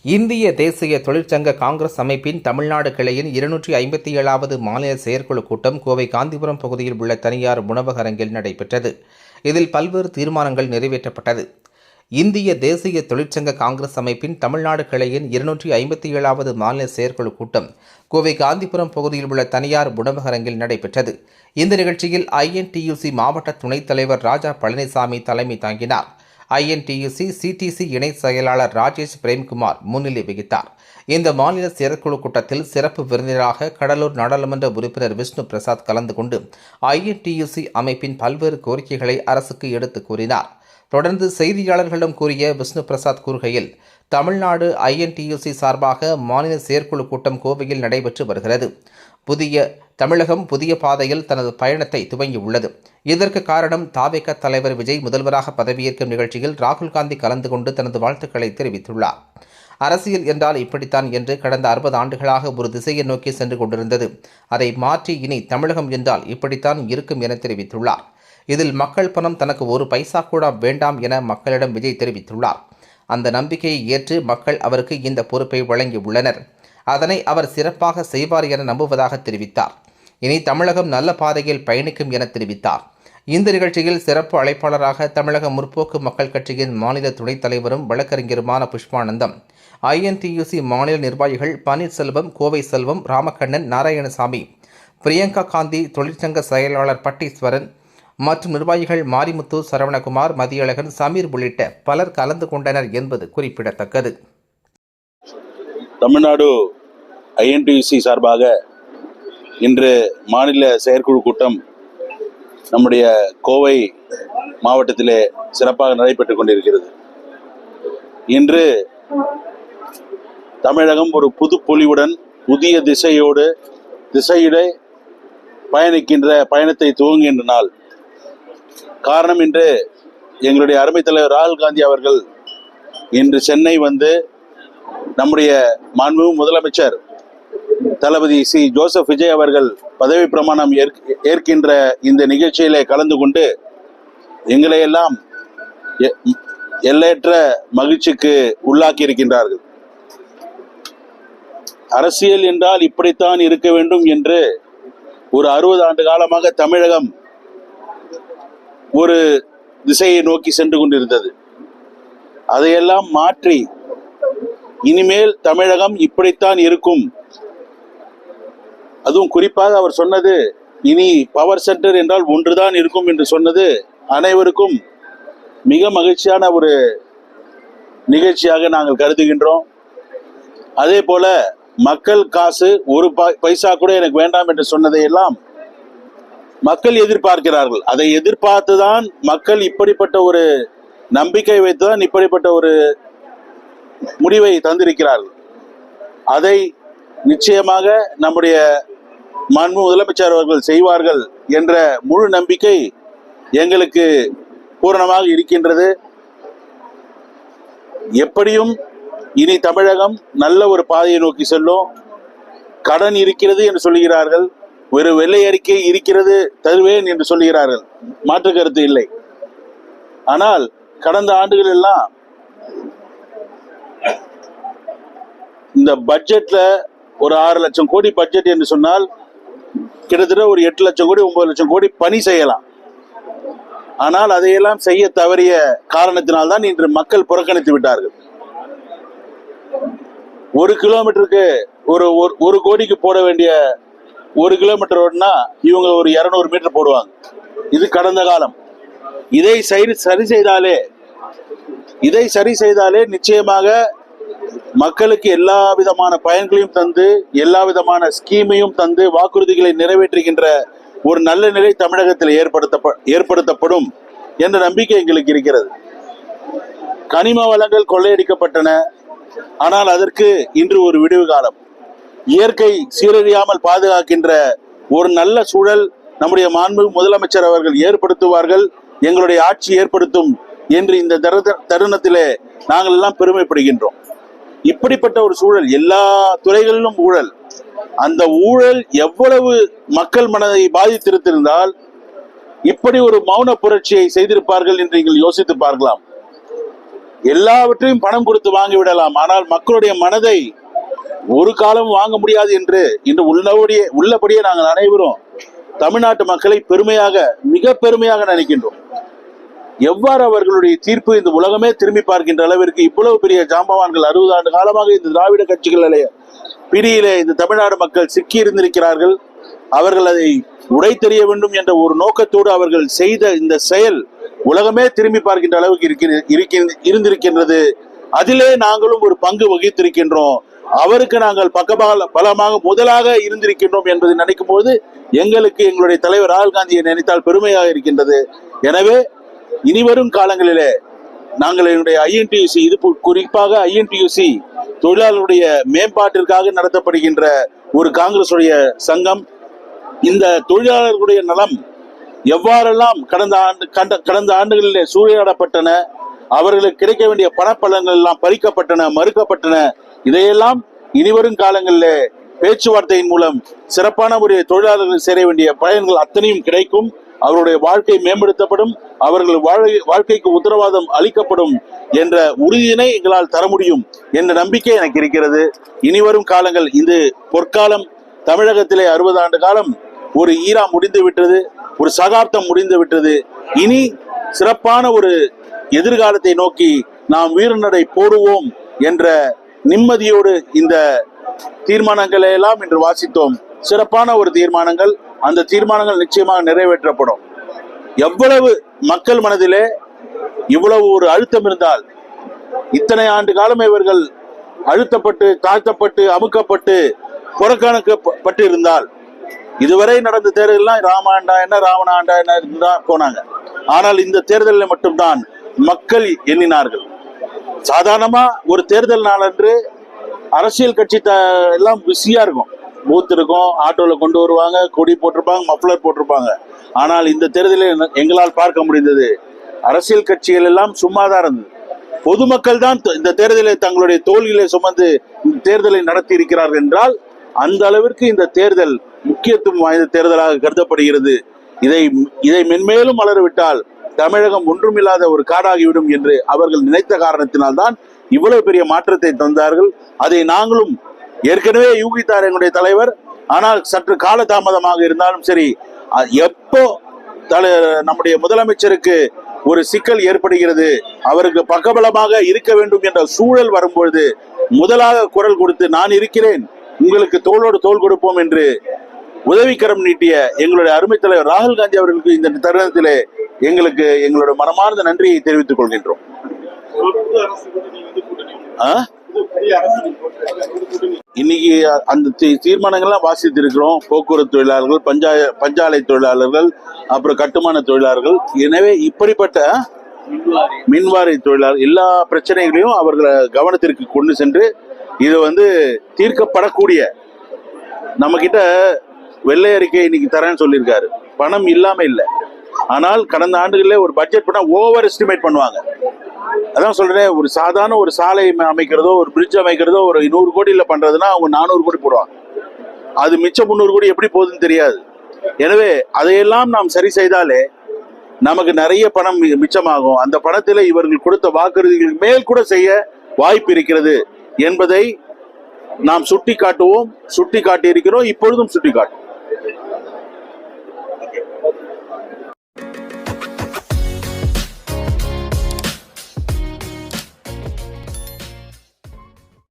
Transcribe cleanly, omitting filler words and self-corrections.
இந்திய தேசிய தொழிற்சங்க காங்கிரஸ் அமைப்பின் தமிழ்நாடு கிளையின் 257வது மாநில செயற்குழு கூட்டம் கோவை காந்திபுரம் பகுதியில் உள்ள தனியார் உணவக அரங்கில் நடைபெற்றது. இதில் பல்வேறு தீர்மானங்கள் நிறைவேற்றப்பட்டது. இந்திய தேசிய தொழிற்சங்க காங்கிரஸ் அமைப்பின் தமிழ்நாடு கிளையின் 257வது மாநில செயற்குழு கூட்டம் கோவை காந்திபுரம் பகுதியில் உள்ள தனியார் உணவக அரங்கில் நடைபெற்றது. இந்த நிகழ்ச்சியில் INTUC மாவட்ட துணைத் தலைவர் ராஜா பழனிசாமி தலைமை தாங்கினார். INTUC CTC இணை செயலாளர் ராஜேஷ் பிரேம்குமார் முன்னிலை வகித்தார். இந்த மாநில செயற்குழு கூட்டத்தில் சிறப்பு விருந்தினராக கடலூர் நாடாளுமன்ற உறுப்பினர் விஷ்ணு பிரசாத் கலந்து கொண்டு INTUC அமைப்பின் பல்வேறு கோரிக்கைகளை அரசுக்கு எடுத்துக் கூறினார். தொடர்ந்து செய்தியாளர்களிடம் கூறிய விஷ்ணு பிரசாத் கூறுகையில், தமிழ்நாடு INTUC சார்பாக மாநில செயற்குழு கூட்டம் கோவையில் நடைபெற்று வருகிறது. தமிழகம் புதிய பாதையில் தனது பயணத்தை துவங்கியுள்ளது. இதற்கு காரணம் தாவேக தலைவர் விஜய் முதல்வராக பதவியேற்கும் நிகழ்ச்சியில் ராகுல் காந்தி கலந்து கொண்டு தனது வாழ்த்துக்களை தெரிவித்துள்ளார். அரசியல் என்றால் இப்படித்தான் என்று கடந்த 60 ஆண்டுகளாக ஒரு திசையை நோக்கி சென்று கொண்டிருந்தது. அதை மாற்றி இனி தமிழகம் என்றால் இப்படித்தான் இருக்கும் என தெரிவித்துள்ளார். இதில் மக்கள் பணம் தனக்கு ஒரு பைசா கூட வேண்டாம் என மக்களிடம் விஜய் தெரிவித்துள்ளார். அந்த நம்பிக்கையை ஏற்று மக்கள் அவருக்கு இந்த பொறுப்பை வழங்கியுள்ளனர். அதனை அவர் சிறப்பாக செய்வார் என நம்புவதாக தெரிவித்தார். இனி தமிழகம் நல்ல பாதையில் பயணிக்கும் என தெரிவித்தார். இந்த நிகழ்ச்சியில் சிறப்பு அழைப்பாளராக தமிழக முற்போக்கு மக்கள் கட்சியின் மாநில துணைத் தலைவரும் வழக்கறிஞருமான புஷ்பானந்தம், INTUC மாநில நிர்வாகிகள் பன்னீர்செல்வம், கோவை செல்வம், ராமக்கண்ணன், நாராயணசாமி, பிரியங்கா காந்தி, தொழிற்சங்க செயலாளர் பட்டீஸ்வரன் மற்றும் நிர்வாகிகள் மாரிமுத்து, சரவணகுமார், மதியழகன், சமீர் உள்ளிட்ட பலர் கலந்து கொண்டனர் என்பது குறிப்பிடத்தக்கது. தமிழ்நாடு INTUC சார்பாக இன்று மாநில செயற்குழு கூட்டம் நம்முடைய கோவை மாவட்டத்திலே சிறப்பாக நடைபெற்றுக் கொண்டிருக்கிறது. இன்று தமிழகம் ஒரு புது பொலிவுடன் புதிய திசையிலே பயணிக்கின்ற பயணத்தை துவங்குகின்ற நாள். காரணம், இன்று எங்களுடைய அருமை தலைவர் ராகுல் காந்தி அவர்கள் இன்று சென்னை வந்து நம்முடைய மாண்புமிகு முதலமைச்சர் தளபதி ஜோசப் விஜய் அவர்கள் பதவி பிரமாணம் ஏற்கின்ற இந்த நிகழ்ச்சியிலே கலந்து கொண்டு எங்களை எல்லாம் எல்லையற்ற மகிழ்ச்சிக்கு உள்ளாக்கி இருக்கின்றார்கள். அரசியல் என்றால் இப்படித்தான் இருக்க வேண்டும் என்று ஒரு 60 ஆண்டு காலமாக தமிழகம் ஒரு திசையை நோக்கி சென்று கொண்டிருந்தது. அதையெல்லாம் மாற்றி இனிமேல் தமிழகம் இப்படித்தான் இருக்கும். அதுவும் குறிப்பாக அவர் சொன்னது, இனி பவர் சென்டர் என்றால் ஒன்றுதான் இருக்கும் என்று சொன்னது அனைவருக்கும் மிக மகிழ்ச்சியான ஒரு நிகழ்ச்சியாக நாங்கள் கருதுகின்றோம். அதே போல மக்கள் காசு ஒரு பைசா கூட எனக்கு வேண்டாம் என்று சொன்னதையெல்லாம் மக்கள் எதிர்பார்க்கிறார்கள். அதை எதிர்பார்த்துதான் மக்கள் இப்படிப்பட்ட ஒரு நம்பிக்கை வைத்துதான் இப்படிப்பட்ட ஒரு முடிவை தந்திருக்கிறார்கள். அதை நிச்சயமாக நம்முடைய மாண்பு முதலமைச்சர் அவர்கள் செய்வார்கள் என்ற முழு நம்பிக்கை எங்களுக்கு பூரணமாக இருக்கின்றது. எப்படியும் இனி தமிழகம் நல்ல ஒரு பாதையை நோக்கி செல்லும். கடன் இருக்கிறது என்று சொல்லுகிறார்கள், ஒரு வெள்ளை அறிக்கை இருக்கிறது தருவேன் என்று சொல்லுகிறார்கள், மாற்று கருத்து இல்லை. ஆனால் கடந்த ஆண்டுகள் எல்லாம் இந்த பட்ஜெட்ல ஒரு 6 லட்சம் கோடி பட்ஜெட் என்று சொன்னால் கிட்டத்தட்ட ஒரு 8 லட்சம் கோடி 9 லட்சம் கோடி பணி செய்யலாம். ஆனால் அதையெல்லாம் செய்ய தவறிய காரணத்தினால்தான் இன்று மக்கள் புறக்கணித்து விட்டார்கள். 1 கிலோமீட்டருக்கு ஒரு கோடிக்கு போட வேண்டிய 1 கிலோமீட்டர் ரோடுனா இவங்க ஒரு 200 மீட்டர் போடுவாங்க. இது கடந்த காலம். இதை சரி செய்தாலே நிச்சயமாக மக்களுக்கு எல்லா விதமான பயன்களையும் தந்து எல்லா விதமான ஸ்கீமையும் தந்து வாக்குறுதிகளை நிறைவேற்றுகின்ற ஒரு நல்ல நிலை தமிழகத்தில் ஏற்படுத்தப்படும் என்ற நம்பிக்கை எங்களுக்கு இருக்கிறது. கனிம வளங்கள் கொள்ளையடிக்கப்பட்டன. ஆனால் அதற்கு இன்று ஒரு விடிவு காலம். இயற்கை சீரழியாமல் பாதுகாக்கின்ற ஒரு நல்ல சூழல் நம்முடைய மாண்பு முதலமைச்சர் அவர்கள் ஏற்படுத்துவார்கள், எங்களுடைய ஆட்சி ஏற்படுத்தும் என்று இந்த தருணத்திலே நாங்கள் எல்லாம் பெருமைப்படுகின்றோம். இப்படிப்பட்ட ஒரு சூழல், எல்லா துறைகளிலும் ஊழல். அந்த ஊழல் எவ்வளவு மக்கள் மனதை பாதித்திருந்தால் இப்படி ஒரு மௌன புரட்சியை செய்திருப்பார்கள் என்று நீங்கள் யோசித்து பார்க்கலாம். எல்லாவற்றையும் பணம் கொடுத்து வாங்கி விடலாம். ஆனால் மக்களுடைய மனதை ஒரு காலம் வாங்க முடியாது என்று இன்று உள்ளபடியே நாங்கள் அனைவரும் தமிழ்நாட்டு மக்களை மிக பெருமையாக நினைக்கின்றோம். எவ்வாறு அவர்களுடைய தீர்ப்பு இந்த உலகமே திரும்பி பார்க்கின்ற அளவிற்கு இவ்வளவு பெரிய ஜாம்பவான்கள் 60 ஆண்டு காலமாக இந்த திராவிட கட்சிகளிலே பிடியிலே இந்த தமிழ்நாடு மக்கள் சிக்கி இருந்திருக்கிறார்கள். அவர்கள் அதை உடைத்தெறிய வேண்டும் என்ற ஒரு நோக்கத்தோடு அவர்கள் செய்த இந்த செயல் உலகமே திரும்பி பார்க்கின்ற அளவுக்கு இருந்திருக்கின்றது. அதிலே நாங்களும் ஒரு பங்கு வகித்திருக்கின்றோம். அவருக்கு நாங்கள் பலமாக முதலாக இருந்திருக்கின்றோம் என்பதை நினைக்கும் போது எங்களுக்கு எங்களுடைய தலைவர் ராகுல் காந்தியை நினைத்தால் பெருமையாக இருக்கின்றது. எனவே இனிவரும் காலங்களிலே நாங்கள் என்னுடைய INTUC, இது குறிப்பாக INTUC தொழிலாளருடைய மேம்பாட்டிற்காக நடத்தப்படுகின்ற ஒரு காங்கிரஸ் உடைய சங்கம். இந்த தொழிலாளர்களுடைய நலம் எவ்வாறெல்லாம் கடந்த ஆண்டுகளிலே சூறையாடப்பட்டன, அவர்களுக்கு கிடைக்க வேண்டிய பணப்பலன்கள் எல்லாம் பறிக்கப்பட்டன, மறுக்கப்பட்டன. இதையெல்லாம் இனிவரும் காலங்களிலே பேச்சுவார்த்தையின் மூலம் சிறப்பான ஒரு தொழிலாளர்கள் சேர வேண்டிய பயன்கள் அத்தனையும் கிடைக்கும். அவருடைய வாழ்க்கை மேம்படுத்தப்படும், அவர்கள் வாழ்க்கைக்கு உத்தரவாதம் அளிக்கப்படும் என்ற உறுதியினை எங்களால் தர முடியும் என்ற நம்பிக்கை எனக்கு இருக்கிறது. இனிவரும் காலங்கள், இது பொற்காலம். தமிழகத்திலே 60 ஆண்டு காலம் ஒரு ஈரா முடிந்து விட்டது, ஒரு சகாப்தம் முடிந்து விட்டது. இனி சிறப்பான ஒரு எதிர்காலத்தை நோக்கி நாம் வீரநடை போடுவோம் என்ற நிம்மதியோடு இந்த தீர்மானங்களை எல்லாம் இன்று வாசித்தோம். சிறப்பான ஒரு தீர்மானங்கள். அந்த தீர்மானங்கள் நிச்சயமாக நிறைவேற்றப்படும். எவ்வளவு மக்கள் மனதிலே இவ்வளவு ஒரு அழுத்தம் இருந்தால், இத்தனை ஆண்டு காலம் இவர்கள் அழுத்தப்பட்டு தாழ்த்தப்பட்டு அமுக்கப்பட்டு புறக்கணிக்கப்பட்டு இருந்தால், இதுவரை நடந்த தேர்தலாம் ராமாண்டா என்ன ராவணாண்டா என்ன தான் போனாங்க. ஆனால் இந்த தேர்தலில் மட்டும்தான் மக்கள் எண்ணினார்கள். சாதாரணமா ஒரு தேர்தல் நாளன்று அரசியல் கட்சி எல்லாம் பிஸியா இருக்கும். பூத் இருக்கும், ஆட்டோல கொண்டு வருவாங்க, கொடி போட்டிருப்பாங்க, மஃப்ளர் போட்டிருப்பாங்க. ஆனால் இந்த தேர்தலில் எங்களால் பார்க்க முடிந்தது, அரசியல் கட்சிகள் எல்லாம் சும்மாதான் இருந்தது. பொதுமக்கள் தான் இந்த தேர்தலை தங்களுடைய தோள்களை சுமந்து இந்த தேர்தலை நடத்தி இருக்கிறார்கள் என்றால் அந்த அளவிற்கு இந்த தேர்தல் முக்கியத்துவம் வாய்ந்த தேர்தலாக கருதப்படுகிறது. இதை மென்மேலும் வளரவிட்டால் தமிழகம் ஒன்றுமில்லாத ஒரு காடாகிவிடும் என்று அவர்கள் நினைத்த காரணத்தினால்தான் இவ்வளவு பெரிய மாற்றத்தை தந்தார்கள். அதை நாங்களும் ஏற்கனவே யூகித்தார் எங்களுடைய தலைவர். ஆனால் சற்று காலதாமதமாக இருந்தாலும் சரி, எப்போ நம்முடைய முதலமைச்சருக்கு ஒரு சிக்கல் ஏற்படுகிறது, அவருக்கு பக்கபலமாக இருக்க வேண்டும் என்ற சூழல் வரும்பொழுது முதலாக குரல் கொடுத்து நான் இருக்கிறேன், உங்களுக்கு தோளோடு தோள் கொடுப்போம் என்று உதவிக்கரம் நீட்டிய எங்களுடைய அருமை தலைவர் ராகுல் காந்தி அவர்களுக்கு இந்த தருணத்திலே எங்களுடைய மனமார்ந்த நன்றியை தெரிவித்துக் கொள்கின்றோம். இன்னைக்கு அந்த தீர்மானங்கள்லாம் வாசித்து இருக்கிறோம். போக்குவரத்து தொழிலாளர்கள், பஞ்சாலை தொழிலாளர்கள், அப்புறம் கட்டுமான தொழிலாளர்கள். எனவே இப்படிப்பட்ட மின்வாரி தொழிலாளர் எல்லா பிரச்சனைகளையும் அவர்களை கவனத்திற்கு கொண்டு சென்று இது தீர்க்கப்படக்கூடிய, நம்ம கிட்ட வெள்ளை அறிக்கை இன்னைக்கு தரேன்னு சொல்லியிருக்காரு. பணம் இல்லாம இல்லை. ஆனால் கடந்த ஆண்டுகளில் ஒரு பட்ஜெட் பண்ணா ஓவர் எஸ்டிமேட் பண்ணுவாங்க. அதான் சொல்றேன், ஒரு சாதாரண ஒரு சாலை அமைக்கிறதோ ஒரு பிரிட்ஜ் அமைக்கிறதோ ஒரு 100 கோடியில் பண்றதுன்னா அவங்க 400 கோடி போடுவாங்க. அது மிச்சம் 300 கோடி எப்படி போகுதுன்னு தெரியாது. எனவே அதையெல்லாம் நாம் சரி செய்தாலே நமக்கு நிறைய பணம் மிச்சமாகும். அந்த பணத்தில் இவர்கள் கொடுத்த வாக்குறுதிகள் மேல் கூட செய்ய வாய்ப்பு இருக்கிறது என்பதை நாம் சுட்டி காட்டுவோம், சுட்டி காட்டி இருக்கிறோம், இப்பொழுதும் சுட்டி காட்டுவோம்.